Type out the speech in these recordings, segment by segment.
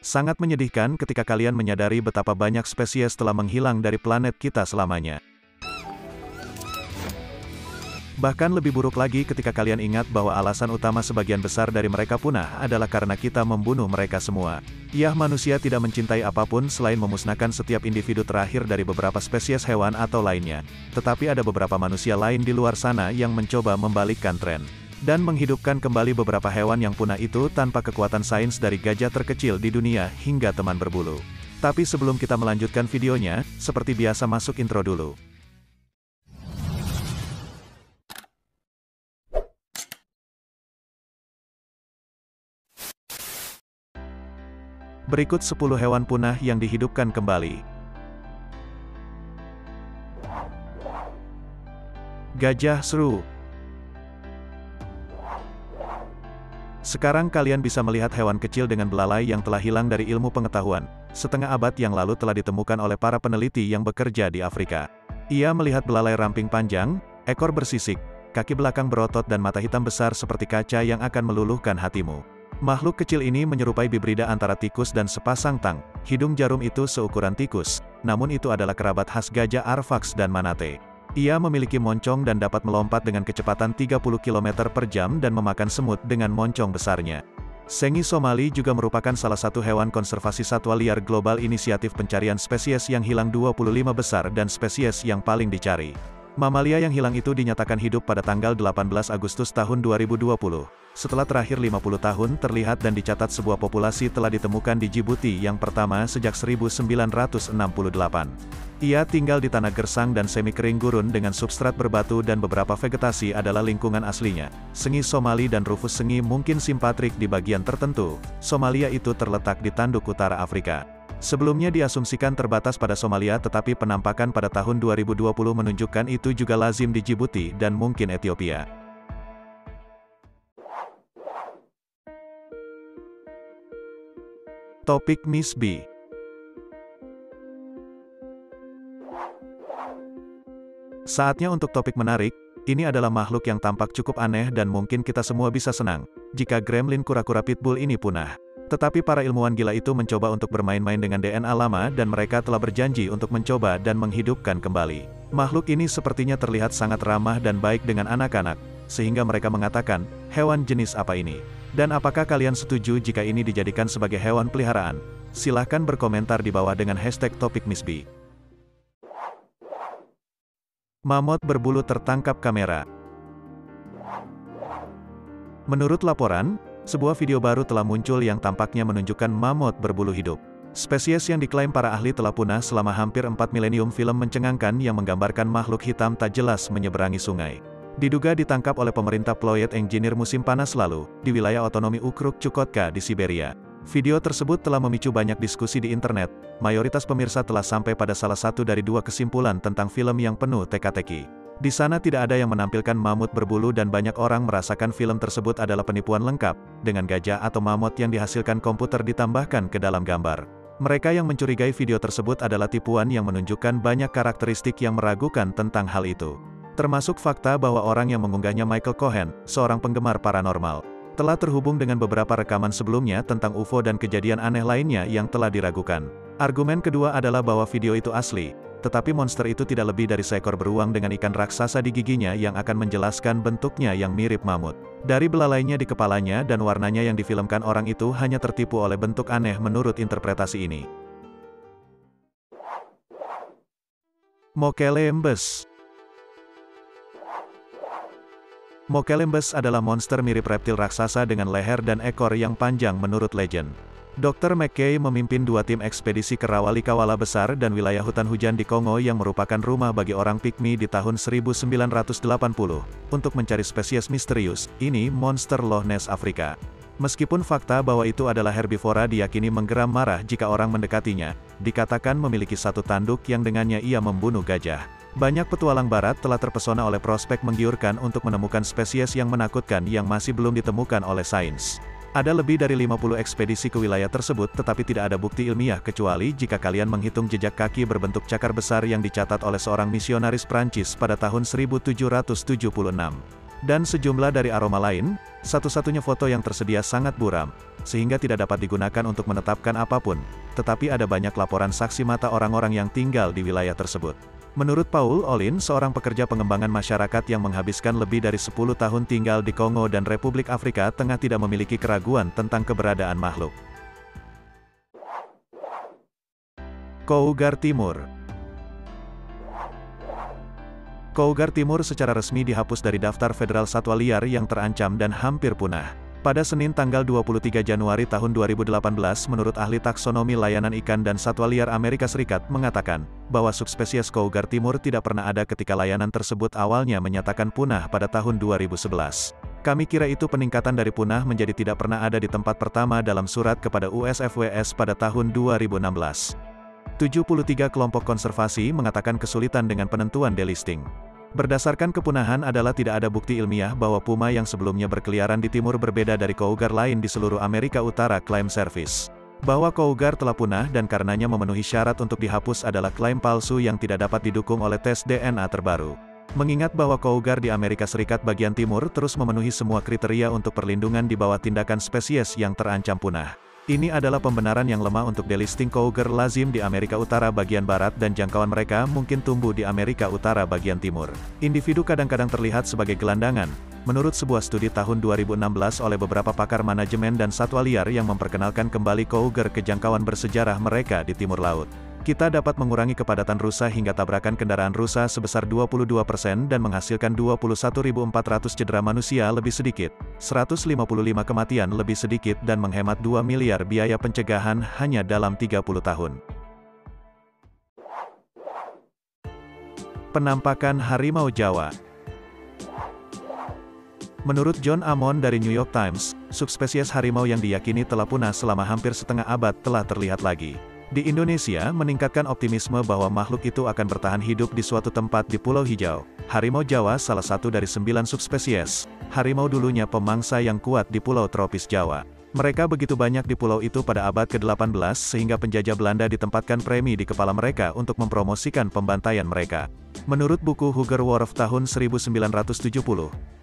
Sangat menyedihkan ketika kalian menyadari betapa banyak spesies telah menghilang dari planet kita selamanya. Bahkan lebih buruk lagi ketika kalian ingat bahwa alasan utama sebagian besar dari mereka punah adalah karena kita membunuh mereka semua. Ya, manusia tidak mencintai apapun selain memusnahkan setiap individu terakhir dari beberapa spesies hewan atau lainnya. Tetapi ada beberapa manusia lain di luar sana yang mencoba membalikkan tren dan menghidupkan kembali beberapa hewan yang punah itu tanpa kekuatan sains, dari gajah terkecil di dunia hingga teman berbulu. Tapi sebelum kita melanjutkan videonya, seperti biasa masuk intro dulu. Berikut 10 hewan punah yang dihidupkan kembali. Gajah Shrew. Sekarang kalian bisa melihat hewan kecil dengan belalai yang telah hilang dari ilmu pengetahuan. Setengah abad yang lalu telah ditemukan oleh para peneliti yang bekerja di Afrika. Ia melihat belalai ramping panjang, ekor bersisik, kaki belakang berotot dan mata hitam besar seperti kaca yang akan meluluhkan hatimu. Makhluk kecil ini menyerupai hibrida antara tikus dan sepasang tang. Hidung jarum itu seukuran tikus, namun itu adalah kerabat khas gajah Arfax dan Manatee. Ia memiliki moncong dan dapat melompat dengan kecepatan 30 km per jam dan memakan semut dengan moncong besarnya. Sengi Somali juga merupakan salah satu hewan konservasi satwa liar global inisiatif pencarian spesies yang hilang 25 besar dan spesies yang paling dicari. Mamalia yang hilang itu dinyatakan hidup pada tanggal 18 Agustus tahun 2020. Setelah terakhir 50 tahun terlihat dan dicatat sebuah populasi telah ditemukan di Djibouti yang pertama sejak 1968. Ia tinggal di tanah gersang dan semi kering gurun dengan substrat berbatu dan beberapa vegetasi adalah lingkungan aslinya. Sengi Somali dan Rufus sengi mungkin simpatrik di bagian tertentu. Somalia itu terletak di tanduk utara Afrika. Sebelumnya diasumsikan terbatas pada Somalia, tetapi penampakan pada tahun 2020 menunjukkan itu juga lazim di Djibouti dan mungkin Ethiopia. Topik Miss B. Saatnya untuk topik menarik. Ini adalah makhluk yang tampak cukup aneh dan mungkin kita semua bisa senang jika gremlin kura-kura pitbull ini punah. Tetapi para ilmuwan gila itu mencoba untuk bermain-main dengan DNA lama dan mereka telah berjanji untuk mencoba dan menghidupkan kembali. Makhluk ini sepertinya terlihat sangat ramah dan baik dengan anak-anak, sehingga mereka mengatakan, hewan jenis apa ini? Dan apakah kalian setuju jika ini dijadikan sebagai hewan peliharaan? Silahkan berkomentar di bawah dengan hashtag topik Miss B. Mamut berbulu tertangkap kamera. Menurut laporan, sebuah video baru telah muncul yang tampaknya menunjukkan mamut berbulu hidup. Spesies yang diklaim para ahli telah punah selama hampir 4 milenium. Film mencengangkan yang menggambarkan makhluk hitam tak jelas menyeberangi sungai. Diduga ditangkap oleh pemerintah Ployet Engineer musim panas lalu, di wilayah otonomi Ukruk Chukotka di Siberia. Video tersebut telah memicu banyak diskusi di internet. Mayoritas pemirsa telah sampai pada salah satu dari dua kesimpulan tentang film yang penuh teka-teki. Di sana tidak ada yang menampilkan mamut berbulu dan banyak orang merasakan film tersebut adalah penipuan lengkap, dengan gajah atau mamut yang dihasilkan komputer ditambahkan ke dalam gambar. Mereka yang mencurigai video tersebut adalah tipuan yang menunjukkan banyak karakteristik yang meragukan tentang hal itu. Termasuk fakta bahwa orang yang mengunggahnya, Michael Cohen, seorang penggemar paranormal, telah terhubung dengan beberapa rekaman sebelumnya tentang UFO dan kejadian aneh lainnya yang telah diragukan. Argumen kedua adalah bahwa video itu asli, tetapi monster itu tidak lebih dari seekor beruang dengan ikan raksasa di giginya yang akan menjelaskan bentuknya yang mirip mamut. Dari belalainya di kepalanya dan warnanya yang difilmkan, orang itu hanya tertipu oleh bentuk aneh menurut interpretasi ini. Mokelembes. Mokelembes adalah monster mirip reptil raksasa dengan leher dan ekor yang panjang menurut legend. Dr. McKay memimpin dua tim ekspedisi ke rawa Likawala besar dan wilayah hutan hujan di Kongo yang merupakan rumah bagi orang Pygmy di tahun 1980, untuk mencari spesies misterius, ini monster Loch Ness Afrika. Meskipun fakta bahwa itu adalah herbivora diyakini menggeram marah jika orang mendekatinya, dikatakan memiliki satu tanduk yang dengannya ia membunuh gajah. Banyak petualang barat telah terpesona oleh prospek menggiurkan untuk menemukan spesies yang menakutkan yang masih belum ditemukan oleh sains. Ada lebih dari 50 ekspedisi ke wilayah tersebut, tetapi tidak ada bukti ilmiah kecuali jika kalian menghitung jejak kaki berbentuk cakar besar yang dicatat oleh seorang misionaris Prancis pada tahun 1776. Dan sejumlah dari aroma lain, satu-satunya foto yang tersedia sangat buram. sehingga tidak dapat digunakan untuk menetapkan apapun, tetapi ada banyak laporan saksi mata orang-orang yang tinggal di wilayah tersebut. Menurut Paul Olin, seorang pekerja pengembangan masyarakat yang menghabiskan lebih dari 10 tahun tinggal di Kongo dan Republik Afrika Tengah tidak memiliki keraguan tentang keberadaan makhluk. Kougar Timur. Kougar Timur secara resmi dihapus dari daftar federal satwa liar yang terancam dan hampir punah. Pada Senin tanggal 23 Januari tahun 2018 menurut ahli taksonomi layanan ikan dan satwa liar Amerika Serikat mengatakan, bahwa subspesies Kougar Timur tidak pernah ada ketika layanan tersebut awalnya menyatakan punah pada tahun 2011. Kami kira itu peningkatan dari punah menjadi tidak pernah ada di tempat pertama dalam surat kepada USFWS pada tahun 2016. 73 kelompok konservasi mengatakan kesulitan dengan penentuan delisting. Berdasarkan kepunahan adalah tidak ada bukti ilmiah bahwa puma yang sebelumnya berkeliaran di timur berbeda dari kougar lain di seluruh Amerika Utara. Klaim Service bahwa kougar telah punah dan karenanya memenuhi syarat untuk dihapus adalah klaim palsu yang tidak dapat didukung oleh tes DNA terbaru. Mengingat bahwa kougar di Amerika Serikat bagian timur terus memenuhi semua kriteria untuk perlindungan di bawah tindakan spesies yang terancam punah. Ini adalah pembenaran yang lemah untuk delisting kougar lazim di Amerika Utara bagian barat dan jangkauan mereka mungkin tumbuh di Amerika Utara bagian timur. Individu kadang-kadang terlihat sebagai gelandangan, menurut sebuah studi tahun 2016 oleh beberapa pakar manajemen dan satwa liar yang memperkenalkan kembali kougar ke jangkauan bersejarah mereka di timur laut. Kita dapat mengurangi kepadatan rusa hingga tabrakan kendaraan rusa sebesar 22% dan menghasilkan 21.400 cedera manusia lebih sedikit, 155 kematian lebih sedikit dan menghemat 2 miliar biaya pencegahan hanya dalam 30 tahun. Penampakan harimau Jawa. Menurut John Amon dari New York Times, subspesies harimau yang diyakini telah punah selama hampir setengah abad telah terlihat lagi. Di Indonesia, meningkatkan optimisme bahwa makhluk itu akan bertahan hidup di suatu tempat di Pulau Hijau. Harimau Jawa salah satu dari 9 subspesies. Harimau dulunya pemangsa yang kuat di Pulau Tropis Jawa. Mereka begitu banyak di pulau itu pada abad ke-18 sehingga penjajah Belanda ditempatkan premi di kepala mereka untuk mempromosikan pembantaian mereka. Menurut buku Hugerworth tahun 1970,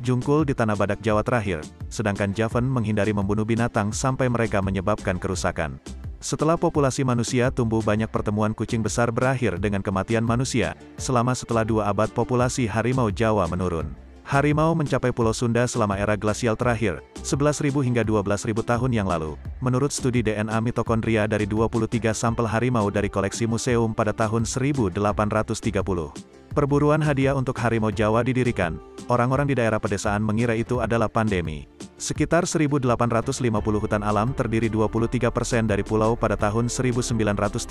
Jungkul di Tanah Badak Jawa terakhir, sedangkan Javan menghindari membunuh binatang sampai mereka menyebabkan kerusakan. Setelah populasi manusia tumbuh banyak pertemuan kucing besar berakhir dengan kematian manusia, setelah 2 abad populasi harimau Jawa menurun. Harimau mencapai Pulau Sunda selama era glasial terakhir, 11.000 hingga 12.000 tahun yang lalu. Menurut studi DNA mitokondria dari 23 sampel harimau dari koleksi museum pada tahun 1830. Perburuan hadiah untuk harimau Jawa didirikan. Orang-orang di daerah pedesaan mengira itu adalah pandemi. Sekitar 1.850 hutan alam terdiri 23% dari pulau pada tahun 1938,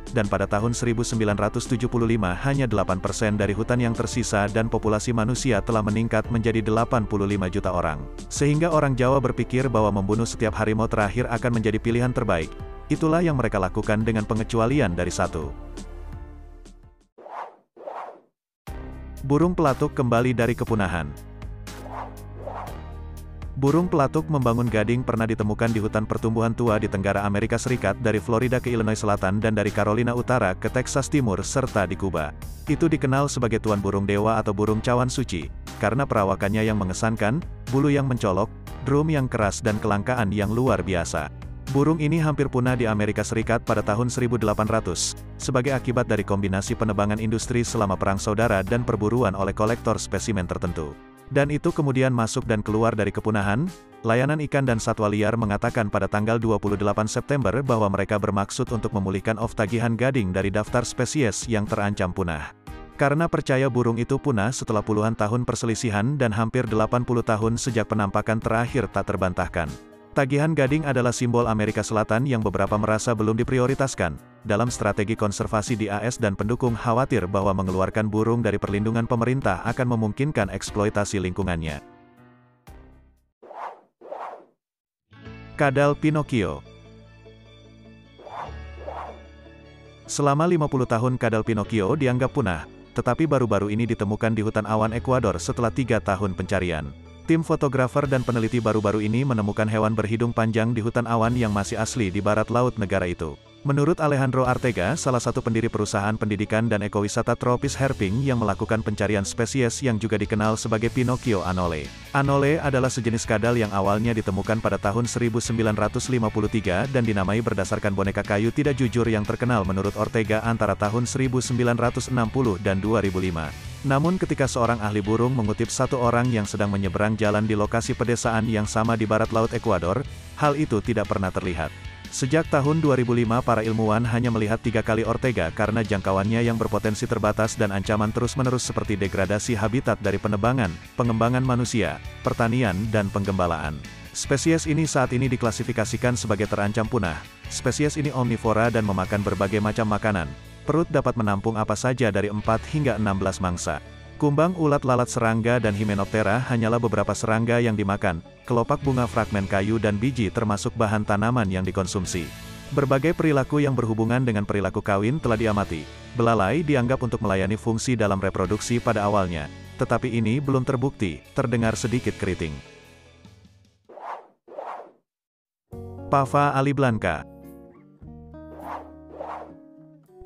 dan pada tahun 1975 hanya 8% dari hutan yang tersisa dan populasi manusia telah meningkat menjadi 85 juta orang. Sehingga orang Jawa berpikir bahwa membunuh setiap harimau terakhir akan menjadi pilihan terbaik. Itulah yang mereka lakukan dengan pengecualian dari 1. Burung pelatuk kembali dari kepunahan. Burung pelatuk membangun gading pernah ditemukan di hutan pertumbuhan tua di Tenggara Amerika Serikat dari Florida ke Illinois Selatan dan dari Carolina Utara ke Texas Timur serta di Kuba. Itu dikenal sebagai tuan burung dewa atau burung cawan suci, karena perawakannya yang mengesankan, bulu yang mencolok, drum yang keras dan kelangkaan yang luar biasa. Burung ini hampir punah di Amerika Serikat pada tahun 1800, sebagai akibat dari kombinasi penebangan industri selama Perang Saudara dan perburuan oleh kolektor spesimen tertentu. Dan itu kemudian masuk dan keluar dari kepunahan. Layanan Ikan dan Satwa Liar mengatakan pada tanggal 28 September bahwa mereka bermaksud untuk memulihkan tagihan gading dari daftar spesies yang terancam punah. Karena percaya burung itu punah setelah puluhan tahun perselisihan dan hampir 80 tahun sejak penampakan terakhir tak terbantahkan. Tagihan gading adalah simbol Amerika Selatan yang beberapa merasa belum diprioritaskan dalam strategi konservasi di AS dan pendukung khawatir bahwa mengeluarkan burung dari perlindungan pemerintah akan memungkinkan eksploitasi lingkungannya. Kadal Pinocchio. Selama 50 tahun kadal Pinocchio dianggap punah, tetapi baru-baru ini ditemukan di hutan awan Ekuador setelah 3 tahun pencarian. Tim fotografer dan peneliti baru-baru ini menemukan hewan berhidung panjang di hutan awan yang masih asli di barat laut negara itu. Menurut Alejandro Artega, salah satu pendiri perusahaan pendidikan dan ekowisata tropis Herping yang melakukan pencarian spesies yang juga dikenal sebagai Pinocchio anole. Anole adalah sejenis kadal yang awalnya ditemukan pada tahun 1953 dan dinamai berdasarkan boneka kayu tidak jujur yang terkenal menurut Ortega antara tahun 1960 dan 2005. Namun ketika seorang ahli burung mengutip satu orang yang sedang menyeberang jalan di lokasi pedesaan yang sama di barat laut Ekuador, hal itu tidak pernah terlihat. Sejak tahun 2005 para ilmuwan hanya melihat 3 kali Ortega karena jangkauannya yang berpotensi terbatas dan ancaman terus-menerus seperti degradasi habitat dari penebangan, pengembangan manusia, pertanian dan penggembalaan. Spesies ini saat ini diklasifikasikan sebagai terancam punah. Spesies ini omnivora dan memakan berbagai macam makanan. Perut dapat menampung apa saja dari 4 hingga 16 mangsa. Kumbang, ulat lalat serangga dan Hymenoptera hanyalah beberapa serangga yang dimakan. Kelopak bunga, fragmen kayu dan biji termasuk bahan tanaman yang dikonsumsi. Berbagai perilaku yang berhubungan dengan perilaku kawin telah diamati. Belalai dianggap untuk melayani fungsi dalam reproduksi pada awalnya, tetapi ini belum terbukti, terdengar sedikit keriting. Pava aliblanca.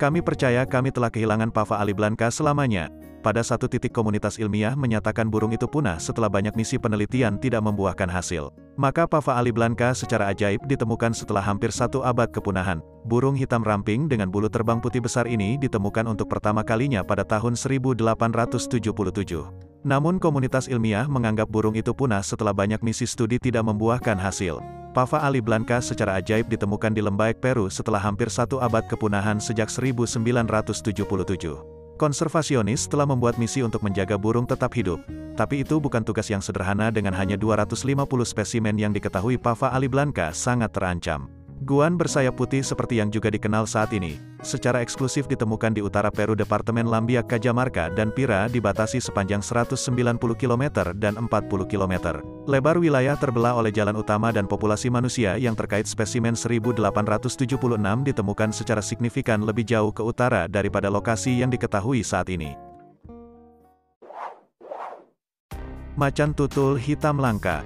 Kami percaya kami telah kehilangan Pava aliblanca selamanya. Pada satu titik komunitas ilmiah menyatakan burung itu punah setelah banyak misi penelitian tidak membuahkan hasil. Maka Pava aliblanca secara ajaib ditemukan setelah hampir 1 abad kepunahan. Burung hitam ramping dengan bulu terbang putih besar ini ditemukan untuk pertama kalinya pada tahun 1877. Namun komunitas ilmiah menganggap burung itu punah setelah banyak misi studi tidak membuahkan hasil. Pava aliblanca secara ajaib ditemukan di Lembaek, Peru setelah hampir 1 abad kepunahan sejak 1977. Konservasionis telah membuat misi untuk menjaga burung tetap hidup. Tapi itu bukan tugas yang sederhana dengan hanya 250 spesimen yang diketahui Pava aliblanca sangat terancam. Guan bersayap putih seperti yang juga dikenal saat ini, secara eksklusif ditemukan di utara Peru Departemen Lambiak, Cajamarca dan Pira dibatasi sepanjang 190 km dan 40 km. Lebar wilayah terbelah oleh jalan utama dan populasi manusia yang terkait spesimen 1876 ditemukan secara signifikan lebih jauh ke utara daripada lokasi yang diketahui saat ini. Macan tutul hitam langka.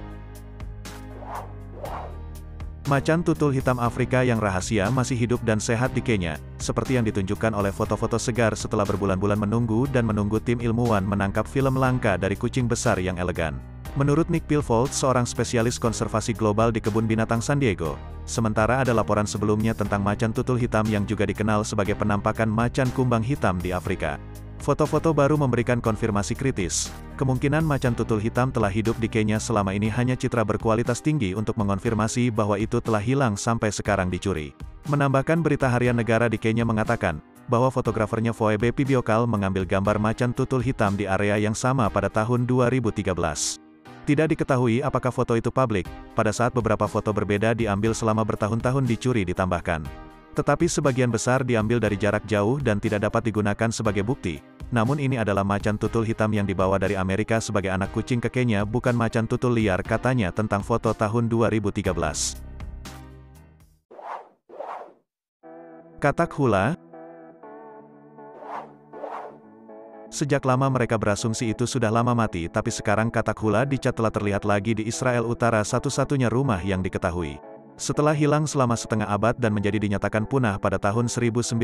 Macan tutul hitam Afrika yang rahasia masih hidup dan sehat di Kenya, seperti yang ditunjukkan oleh foto-foto segar setelah berbulan-bulan menunggu tim ilmuwan menangkap film langka dari kucing besar yang elegan. Menurut Nick Pilfold, seorang spesialis konservasi global di Kebun Binatang San Diego, sementara ada laporan sebelumnya tentang macan tutul hitam yang juga dikenal sebagai penampakan macan kumbang hitam di Afrika. Foto-foto baru memberikan konfirmasi kritis. Kemungkinan macan tutul hitam telah hidup di Kenya selama ini hanya citra berkualitas tinggi untuk mengonfirmasi bahwa itu telah hilang sampai sekarang dicuri. Menambahkan berita harian negara di Kenya mengatakan, bahwa fotografernya Phoebe Pibiokal mengambil gambar macan tutul hitam di area yang sama pada tahun 2013. Tidak diketahui apakah foto itu publik, pada saat beberapa foto berbeda diambil selama bertahun-tahun dicuri ditambahkan. Tetapi sebagian besar diambil dari jarak jauh dan tidak dapat digunakan sebagai bukti. Namun ini adalah macan tutul hitam yang dibawa dari Amerika sebagai anak kucing ke Kenya, bukan macan tutul liar, katanya tentang foto tahun 2013. Katak hula. Sejak lama mereka berasumsi itu sudah lama mati, tapi sekarang katak hula dicat telah terlihat lagi di Israel Utara, satu-satunya rumah yang diketahui. Setelah hilang selama setengah abad dan menjadi dinyatakan punah pada tahun 1996,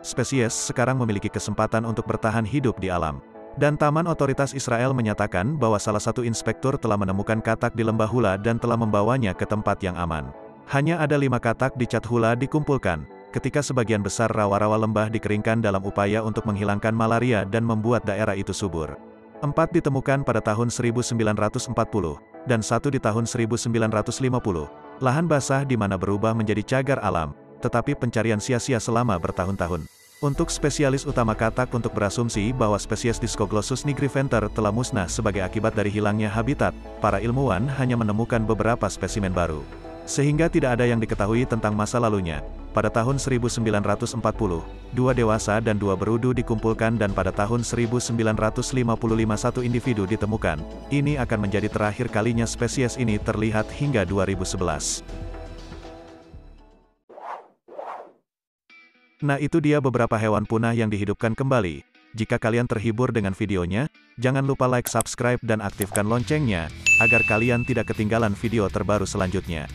spesies sekarang memiliki kesempatan untuk bertahan hidup di alam. Dan Taman Otoritas Israel menyatakan bahwa salah satu inspektur telah menemukan katak di lembah hula dan telah membawanya ke tempat yang aman. Hanya ada 5 katak dicat hula dikumpulkan, ketika sebagian besar rawa-rawa lembah dikeringkan dalam upaya untuk menghilangkan malaria dan membuat daerah itu subur. 4 ditemukan pada tahun 1940, dan 1 di tahun 1950. Lahan basah di mana berubah menjadi cagar alam, tetapi pencarian sia-sia selama bertahun-tahun. Untuk spesialis utama katak untuk berasumsi bahwa spesies Discoglossus nigriventer telah musnah sebagai akibat dari hilangnya habitat, para ilmuwan hanya menemukan beberapa spesimen baru. Sehingga tidak ada yang diketahui tentang masa lalunya. Pada tahun 1940, 2 dewasa dan 2 berudu dikumpulkan dan pada tahun 1955 1 individu ditemukan. Ini akan menjadi terakhir kalinya spesies ini terlihat hingga 2011. Nah, itu dia beberapa hewan punah yang dihidupkan kembali. Jika kalian terhibur dengan videonya, jangan lupa like, subscribe dan aktifkan loncengnya, agar kalian tidak ketinggalan video terbaru selanjutnya.